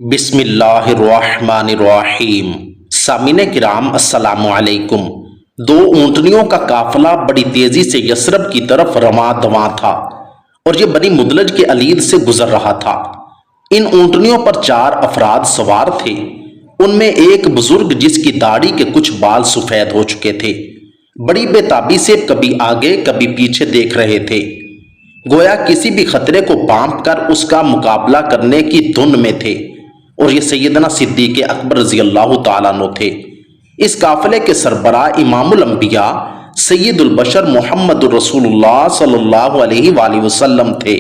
بسم اللہ الرحمن الرحیم۔ سامعین کرام السلام علیکم۔ دو اونٹنیوں کا قافلہ بڑی تیزی سے یثرب کی طرف رواں دواں تھا اور یہ بنی مدلج کے علید سے گزر رہا تھا۔ ان اونٹنیوں پر 4 افراد سوار تھے۔ ان میں ایک بزرگ جس کی داڑھی کے کچھ بال سفید ہو چکے تھے بڑی بے تابی سے کبھی آگے کبھی پیچھے دیکھ رہے تھے، گویا کسی بھی خطرے کو بھانپ کر اس کا مقابلہ کرنے کی دھن میں تھے، اور یہ سیدنا صدیق اکبر رضی اللہ تعالیٰ عنہ تھے۔ اس قافلے کے سربراہ امام الانبیاء سید البشر محمد رسول اللہ صلی اللہ علیہ وآلہ وسلم تھے۔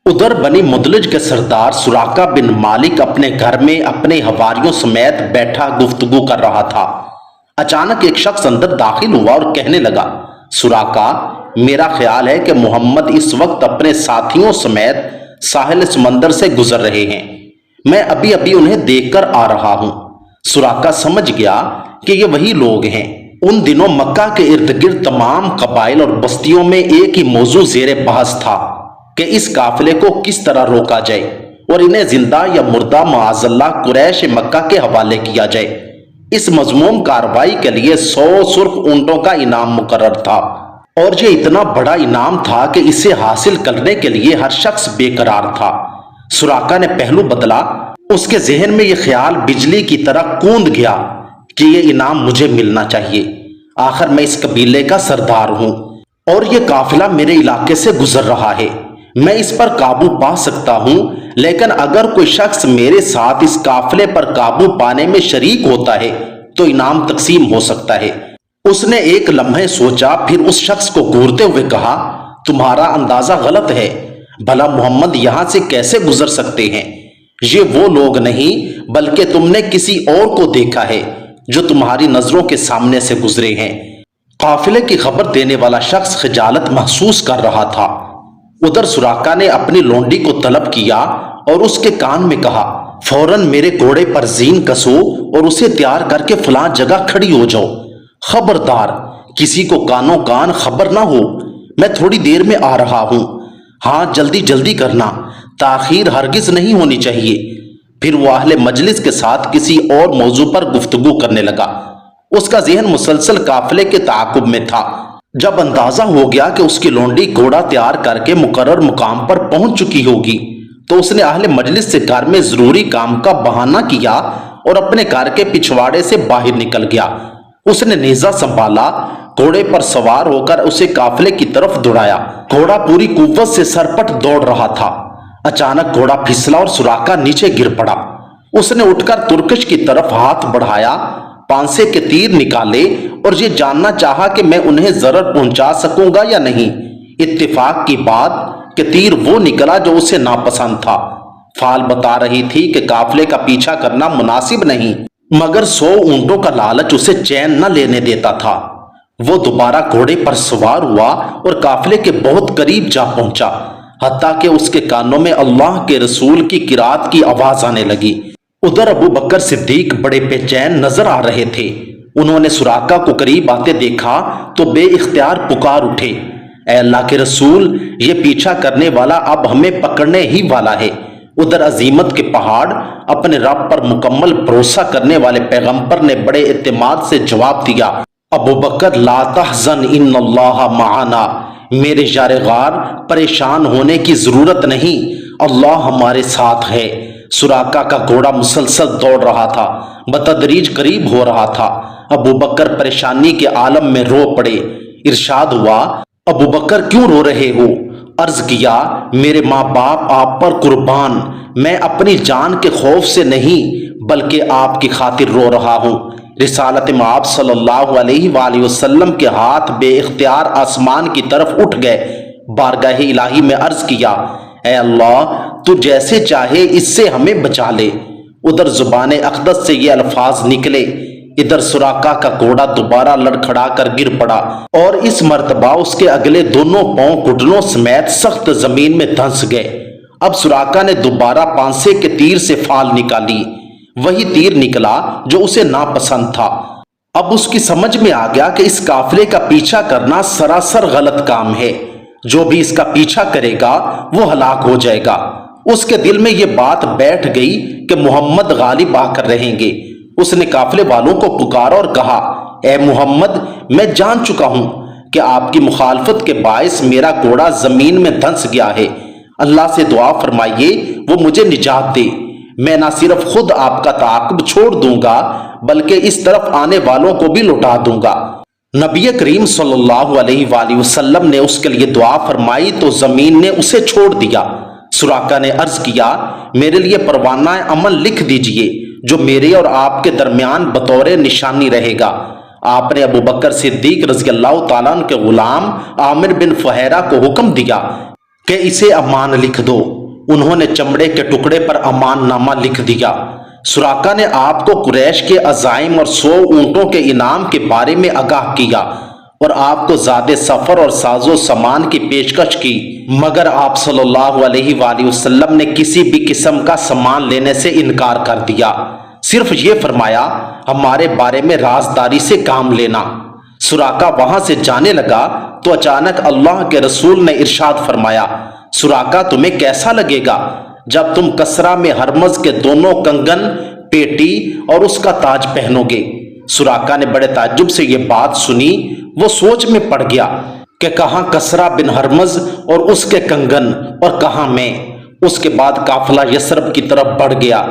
ادھر بنی مدلج کے سردار سراقہ بن مالک اپنے گھر میں اپنے حواریوں سمیت بیٹھا گفتگو کر رہا تھا۔ اچانک ایک شخص اندر داخل ہوا اور کہنے لگا، سراقہ، میرا خیال ہے کہ محمد اس وقت اپنے ساتھیوں سمیت ساحل سمندر سے گزر رہے ہیں۔ میں ابھی انہیں دیکھ کر آ رہا ہوں۔ سراقہ سمجھ گیا کہ یہ وہی لوگ ہیں۔ ان دنوں مکہ کے ارد گرد تمام قبائل اور بستیوں میں ایک ہی موضوع زیر بحث تھا کہ اس قافلے کو کس طرح روکا جائے اور انہیں زندہ یا مردہ معاذ اللہ قریش مکہ کے حوالے کیا جائے۔ اس مذموم کارروائی کے لیے 100 سرخ اونٹوں کا انعام مقرر تھا، اور یہ اتنا بڑا انعام تھا کہ اسے حاصل کرنے کے لیے ہر شخص بے قرار تھا۔ سراقہ نے پہلو بدلا۔ اس کے ذہن میں یہ خیال بجلی کی طرح کوند گیا کہ یہ انعام مجھے ملنا چاہیے، آخر میں اس قبیلے کا سردار ہوں اور یہ قافلہ میرے علاقے سے گزر رہا ہے، میں اس پر قابو پا سکتا ہوں، لیکن اگر کوئی شخص میرے ساتھ اس قافلے پر قابو پانے میں شریک ہوتا ہے تو انعام تقسیم ہو سکتا ہے۔ اس نے ایک لمحے سوچا، پھر اس شخص کو گھورتے ہوئے کہا، تمہارا اندازہ غلط ہے، بھلا محمد یہاں سے کیسے گزر سکتے ہیں؟ یہ وہ لوگ نہیں بلکہ تم نے کسی اور کو دیکھا ہے جو تمہاری نظروں کے سامنے سے گزرے ہیں۔ قافلے کی خبر دینے والا شخص خجالت محسوس کر رہا تھا۔ ادھر سراقہ نے اپنی لونڈی کو طلب کیا اور اس کے کان میں کہا، فوراً میرے گھوڑے پر زین کسو اور اسے تیار کر کے فلاں جگہ کھڑی ہو جاؤ۔ خبردار کسی کو کانوں کان خبر نہ ہو، میں تھوڑی دیر میں آ رہا ہوں۔ ہاں جلدی کرنا، تاخیر ہرگز نہیں ہونی چاہیے۔ پھر وہ اہل مجلس کے ساتھ کسی اور موضوع پر گفتگو کرنے لگا۔ اس کا ذہن مسلسل قافلے کے تعاقب میں تھا۔ جب اندازہ ہو گیا کہ اس کی لونڈی گھوڑا تیار کر کے مقرر مقام پر پہنچ چکی ہوگی تو اس نے اہل مجلس سے گھر میں ضروری کام کا بہانہ کیا اور اپنے گھر کے پچھواڑے سے باہر نکل گیا۔ اس نے نیزہ سنبھالا، گھوڑے پر سوار ہو کر اسے قافلے کی طرف دوڑایا۔ گھوڑا پوری قوت سے سرپٹ دوڑ رہا تھا۔ اچانک گھوڑا پھسلا اور سراقہ نیچے گر پڑا۔ اس نے اٹھ کر ترکش کی طرف ہاتھ بڑھایا، پانسے کے تیر نکالے اور یہ جاننا چاہا کہ میں انہیں ضرر پہنچا سکوں گا یا نہیں۔ اتفاق کی بات کہ تیر وہ نکلا جو اسے ناپسند تھا۔ فال بتا رہی تھی کہ قافلے کا پیچھا کرنا مناسب نہیں، مگر 100 اونٹوں کا لالچ اسے چین نہ لینے دیتا تھا۔ وہ دوبارہ گھوڑے پر سوار ہوا اور قافلے کے بہت قریب جا پہنچا، حتیٰ کہ اس کے کانوں میں اللہ کے رسول کی قرات کی آواز آنے لگی۔ ادھر ابو بکر صدیق بڑے بے چین نظر آ رہے تھے۔ انہوں نے سراقہ کو قریب آتے دیکھا تو بے اختیار پکار اٹھے، اے اللہ کے رسول، یہ پیچھا کرنے والا اب ہمیں پکڑنے ہی والا ہے۔ ادھر عزیمت کے پہاڑ اپنے رب پر مکمل بھروسہ کرنے والے پیغمبر نے بڑے اعتماد سے جواب دیا، ابو بکر لا تحزن ان اللہ معنا، میرے یار غار پریشان ہونے کی ضرورت نہیں، اللہ ہمارے ساتھ ہے۔ سراقہ کا گھوڑا مسلسل دوڑ رہا تھا، بتدریج قریب ہو رہا تھا۔ ابو بکر پریشانی کے عالم میں رو پڑے۔ ارشاد ہوا، ابو بکر کیوں رو رہے ہو؟ عرض کیا، میرے ماں باپ آپ پر قربان، میں اپنی جان کے خوف سے نہیں بلکہ آپ کی خاطر رو رہا ہوں۔ رسالت مآب صلی اللہ علیہ وآلہ وسلم کے ہاتھ بے اختیار آسمان کی طرف اٹھ گئے۔ بارگاہ الہی میں عرض کیا، اے اللہ، تو جیسے چاہے اس سے ہمیں بچا لے۔ ادھر زبان اقدس سے یہ الفاظ نکلے۔ ادھر سراقہ کا گھوڑا دوبارہ لڑکھڑا کر گر پڑا اور اس مرتبہ اس کے اگلے دونوں پاؤں گھٹنوں سمیت سخت زمین میں دھنس گئے۔ اب سراقہ نے دوبارہ پانسے کے تیر سے فال نکالی۔ وہی تیر نکلا جو اسے ناپسند تھا۔ اب اس کی سمجھ میں آ گیا کہ اس قافلے کا پیچھا کرنا سراسر غلط کام ہے۔ جو بھی اس کا پیچھا کرے گا وہ ہلاک ہو جائے گا۔ اس کے دل میں یہ بات بیٹھ گئی کہ محمد غالب آ کر رہیں گے۔ اس نے قافلے والوں کو پکارا اور کہا، اے محمد، میں جان چکا ہوں کہ آپ کی مخالفت کے باعث میرا گھوڑا زمین میں دھنس گیا ہے۔ اللہ سے دعا فرمائیے وہ مجھے نجات دے۔ میں نہ صرف خود آپ کا تعاقب چھوڑ دوں گا بلکہ اس طرف آنے والوں کو بھی لٹا دوں گا۔ نبی کریم صلی اللہ علیہ وآلہ وسلم نے اس کے لیے دعا فرمائی تو زمین نے اسے چھوڑ دیا۔ سراقہ نے عرض کیا، میرے لیے پروانہ عمل لکھ دیجئے جو میرے اور آپ کے درمیان بطور نشانی رہے گا۔ آپ نے ابو بکر صدیق رضی اللہ تعالیٰ عنہ کے غلام عامر بن فہیرہ کو حکم دیا کہ اسے امان لکھ دو۔ انہوں نے چمڑے کے ٹکڑے پر امان نامہ لکھ دیا۔ سراقہ نے آپ کو قریش کے عزائم اور 100 اونٹوں کے انعام کے بارے میں آگاہ کیا اور آپ کو زاد سفر اور ساز و سامان کی پیشکش کی، مگر آپ صلی اللہ علیہ وآلہ وسلم نے کسی بھی قسم کا سامان لینے سے انکار کر دیا، صرف یہ فرمایا ہمارے بارے میں رازداری سے کام لینا۔ سراقہ وہاں سے جانے لگا تو اچانک اللہ کے رسول نے ارشاد فرمایا، سراقہ تمہیں کیسا لگے گا جب تم کسرا میں ہرمز کے دونوں کنگن، پیٹی اور اس کا تاج پہنو گے؟ سراقہ نے بڑے تعجب سے یہ بات سنی۔ وہ سوچ میں پڑ گیا کہ کہاں کسرا بن ہرمز اور اس کے کنگن اور کہاں میں۔ اس کے بعد قافلہ یثرب کی طرف بڑھ گیا۔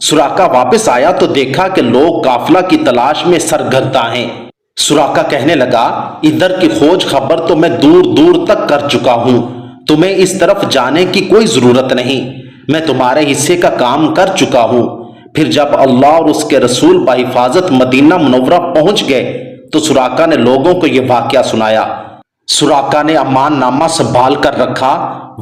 سراقہ واپس آیا تو دیکھا کہ لوگ قافلہ کی تلاش میں سرگرداں ہیں۔ سراقہ کہنے لگا، ادھر کی کھوج خبر تو میں دور دور تک کر چکا ہوں، تمہیں اس طرف جانے کی کوئی ضرورت نہیں، میں تمہارے حصے کا کام کر چکا ہوں۔ پھر جب اللہ اور اس کے رسول بحفاظت مدینہ منورہ پہنچ گئے تو سراقہ نے لوگوں کو یہ واقعہ سنایا۔ سراقہ نے امان نامہ سنبھال کر رکھا۔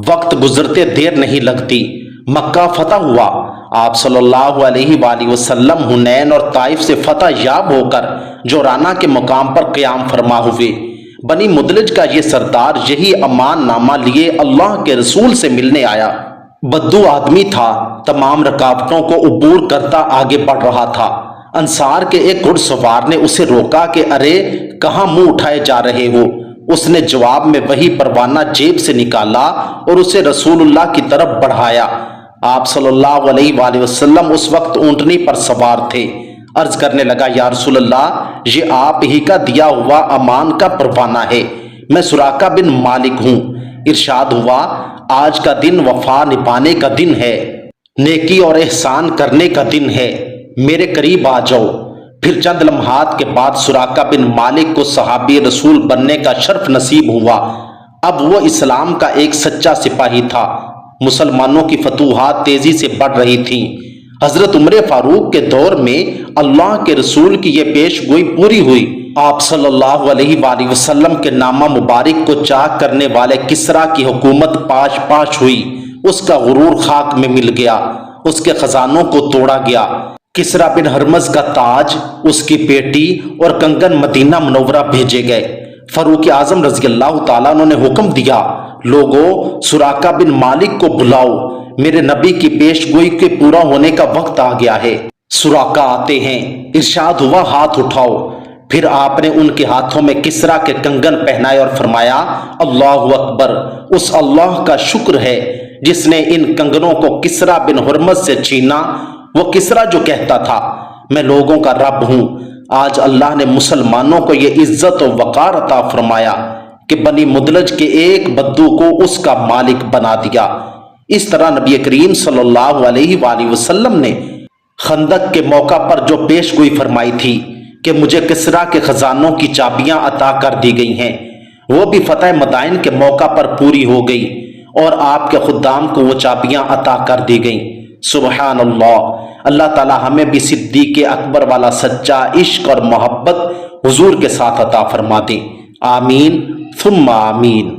وقت گزرتے دیر نہیں لگتی، مکہ فتح ہوا۔ آپ صلی اللہ علیہ وآلہ وسلم حنین اور طائف سے فتح یاب ہو کر جورانہ کے مقام پر قیام فرما ہوئے۔ بنی مدلج کا یہ سردار یہی امان نامہ لیے اللہ کے رسول سے ملنے آیا۔ بدو آدمی تھا، تمام رکاوٹوں کو عبور کرتا آگے بڑھ رہا تھا۔ انصار کے ایک گھڑ سوار نے اسے روکا کہ ارے کہاں منہ اٹھائے جا رہے ہو؟ اس نے جواب میں وہی پروانہ جیب سے نکالا اور اسے رسول اللہ کی طرف بڑھایا۔ آپ صلی اللہ علیہ وآلہ وسلم اس وقت اونٹنی پر سوار تھے۔ عرض کرنے لگا، یا رسول اللہ، یہ آپ ہی کا دیا ہوا امان کا پروانہ ہے، میں سراقہ بن مالک ہوں۔ ارشاد ہوا، آج کا دن وفا نبھانے کا دن ہے، نیکی اور احسان کرنے کا دن ہے، میرے قریب آ جاؤ۔ پھر چند لمحات کے بعد سراقہ بن مالک کو صحابی رسول بننے کا شرف نصیب ہوا۔ اب وہ اسلام کا ایک سچا سپاہی تھا۔ مسلمانوں کی فتوحات تیزی سے بڑھ رہی تھیں۔ حضرت عمر فاروق کے دور میں اللہ کے رسول کی یہ پیش گوئی پوری ہوئی۔ آپ صلی اللہ علیہ وآلہ وسلم کے نامہ مبارک کو چاک کرنے والے کسرا کی حکومت پاش پاش ہوئی، اس کا غرور خاک میں مل گیا، اس کے خزانوں کو توڑا گیا۔ کسرا بن ہرمز کا تاج، اس کی پیٹی اور کنگن مدینہ منورہ بھیجے گئے۔ فاروق اعظم رضی اللہ تعالیٰ عنہ نے حکم دیا، لوگوں سراقہ بن مالک کو بلاؤ، میرے نبی کی پیش گوئی کے پورا ہونے کا وقت آ گیا ہے۔ سراقہ آتے ہیں، ارشاد ہوا ہاتھ اٹھاؤ۔ پھر آپ نے ان کے ہاتھوں میں کسرا کے کنگن پہنائے اور فرمایا، اللہ اکبر، اس اللہ کا شکر ہے جس نے ان کنگنوں کو کسرا بن ہرمز سے چھینا۔ وہ کسرا جو کہتا تھا میں لوگوں کا رب ہوں، آج اللہ نے مسلمانوں کو یہ عزت و وقار عطا فرمایا کہ بنی مدلج کے ایک بدو کو اس کا مالک بنا دیا۔ اس طرح نبی کریم صلی اللہ علیہ وآلہ وسلم نے خندق کے موقع پر جو پیش گوئی فرمائی تھی کہ مجھے کسرا کے خزانوں کی چابیاں عطا کر دی گئی ہیں، وہ بھی فتح مدائن کے موقع پر پوری ہو گئی اور آپ کے خدام کو وہ چابیاں عطا کر دی گئیں۔ سبحان اللہ، اللہ تعالی ہمیں بھی صدیق اکبر والا سچا عشق اور محبت حضور کے ساتھ عطا فرما دے۔ آمین ثم آمین۔